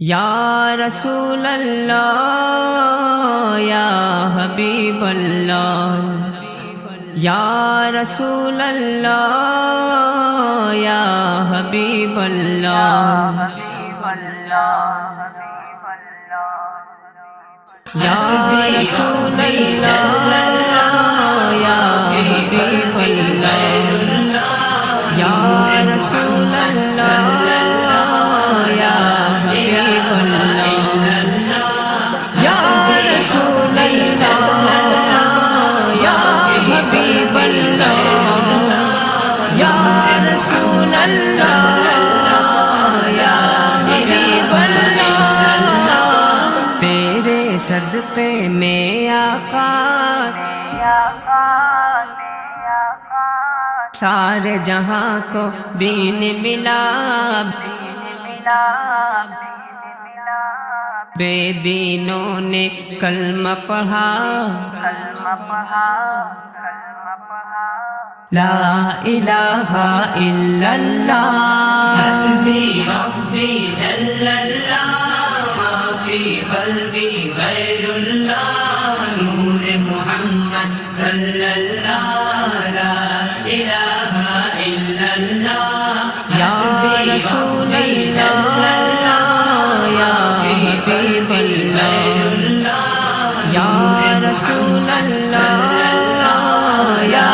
یا رسول اللہ یا حبیب اللہ، یا رسول اللہ یا حبیب اللہ، یا رسول اللہ یا حبیب اللہ، یا رسول اللہ یا حبیب اللہ، یا رسول اللہ یا حبیب اللہ، یا رسول اللہ یا حبیب اللہ، تیرے صدقے میں آقا سارے جہاں کو دین ملا، بے دینوں نے کلمہ پڑھا، لا الہ الا اللہ، حسبی ربی جل اللہ، ما فی قلبی غیر اللہ، نور محمد صلی اللہ، لا الہ الا اللہ، یا رسول اللہ یا حبیب اللہ، یا رسول اللہ یا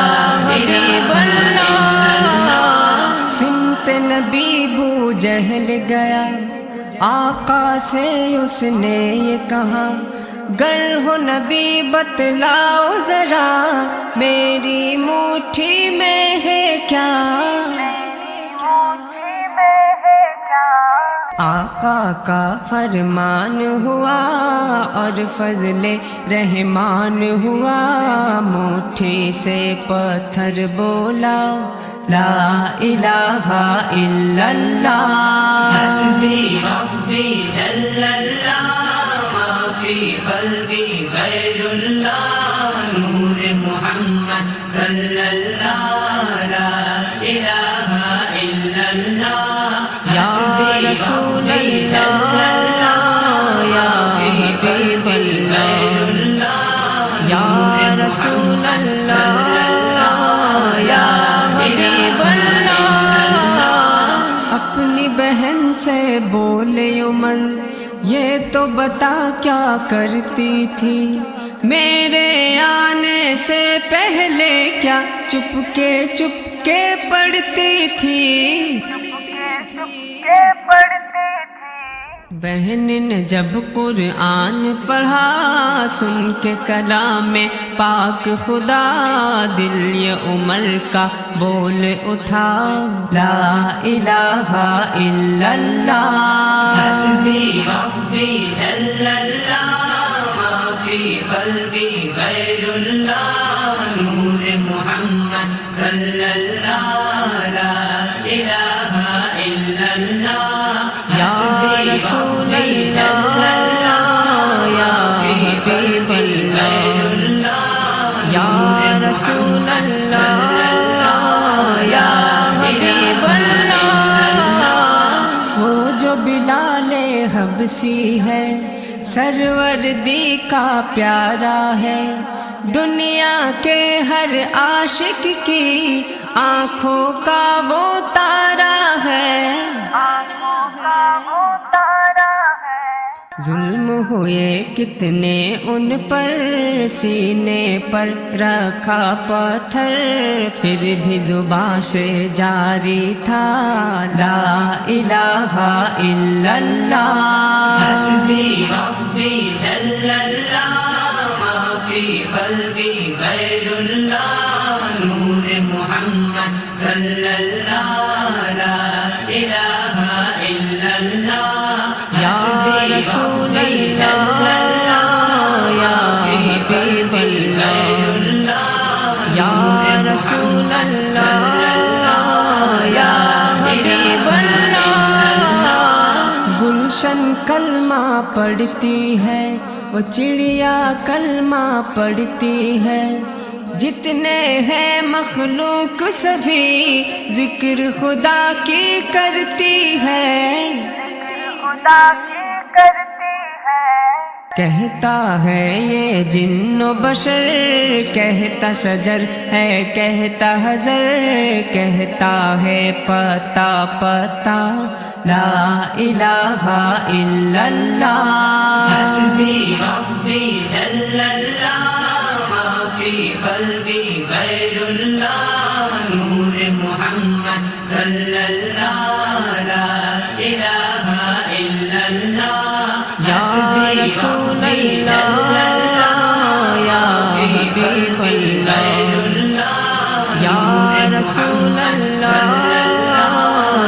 حبیب اللہ، سمت نبی بو جہل گیا، آقا سے اس نے یہ کہا، گر ہو نبی بتلاؤ ذرا، میری مٹھی میں ہے کیا؟ آقا کا فرمان ہوا اور فضل رحمان ہوا، مٹھی سے پتھر بولا، لا الہ الا اللہ، حسبی ربی جل اللہ، ما فی قلبی غیر اللہ، نور محمد صلی اللہ، لا الہ الا اللہ، یا رسول اللہ یا حبیب اللہ، یا رسول اللہ یا حبیب اللہ، اپنی بہن سے بولے عمر، یہ تو بتا کیا کرتی تھی، میرے آنے سے پہلے کیا چپکے چپکے پڑھتی تھی؟ بہن نے جب قرآن پڑھا، سن کے کلام پاک خدا، دل یہ عمر کا بول اٹھا، لا الہ الا اللہ، حسبی ربی جل اللہ، ما فی قلبی غیر اللہ، نور محمد صلی اللہ، لا الہ الا اللہ، یا رسول اللہ یا حبیب اللہ، یا رسول اللہ یا حبیب اللہ، وہ جو بلال حبشی ہے، سروردی کا پیارا ہے، دنیا کے ہر عاشق کی آنکھوں کا وہ تارا ہے، ظلم ہوئے کتنے ان پر، سینے پر رکھا پتھر، پھر بھی زبان سے جاری تھا، لا الہ الا اللہ، حسبی ربی جل اللہ، ما فی قلبی غیر اللہ، نور محمد صلی اللہ، لا الہ الا اللہ، یا رسول اللہ یا حبیب اللہ، یا رسول اللہ یا حبیب اللہ، گلشن کلمہ پڑھتی ہے، وہ چڑیا کلمہ پڑھتی ہے، جتنے ہیں مخلوق سبھی ذکر خدا کی کرتی ہے، کہتا ہے یہ جن و بشر، کہتا شجر ہے کہتا حجر، کہتا ہے پتا پتا لا الہ الا اللہ۔ حسبی ربی جل اللہ ما فی قلبی غیر اللہ، نور محمد صلی اللہ لا الہ الا اللہ۔ یا رسول اللہ یا حبیب اللہ، یا رسول اللہ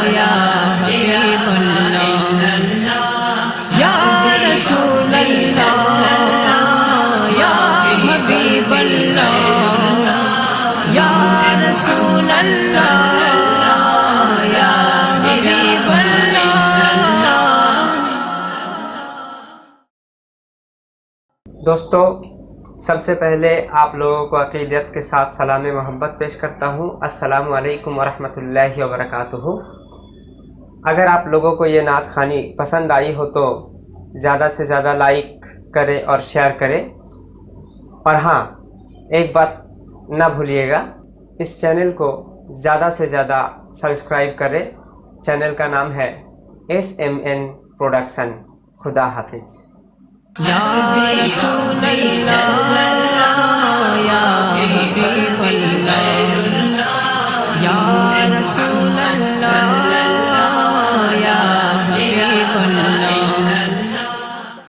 یا حبیب اللہ، یا رسول اللہ یا حبیب اللہ، یا رسول اللہ یا حبیب اللہ۔ دوستو، سب سے پہلے آپ لوگوں کو عقیدت کے ساتھ سلام محبت پیش کرتا ہوں۔ السلام علیکم ورحمۃ اللہ وبرکاتہ۔ اگر آپ لوگوں کو یہ نعت خوانی پسند آئی ہو تو زیادہ سے زیادہ لائک کرے اور شیئر کرے، اور ہاں ایک بات نہ بھولیے گا، اس چینل کو زیادہ سے زیادہ سبسکرائب کرے۔ چینل کا نام ہے SMN پروڈکشن۔ خدا حافظ۔ یا رسول اللہ یا حبیب اللہ، یا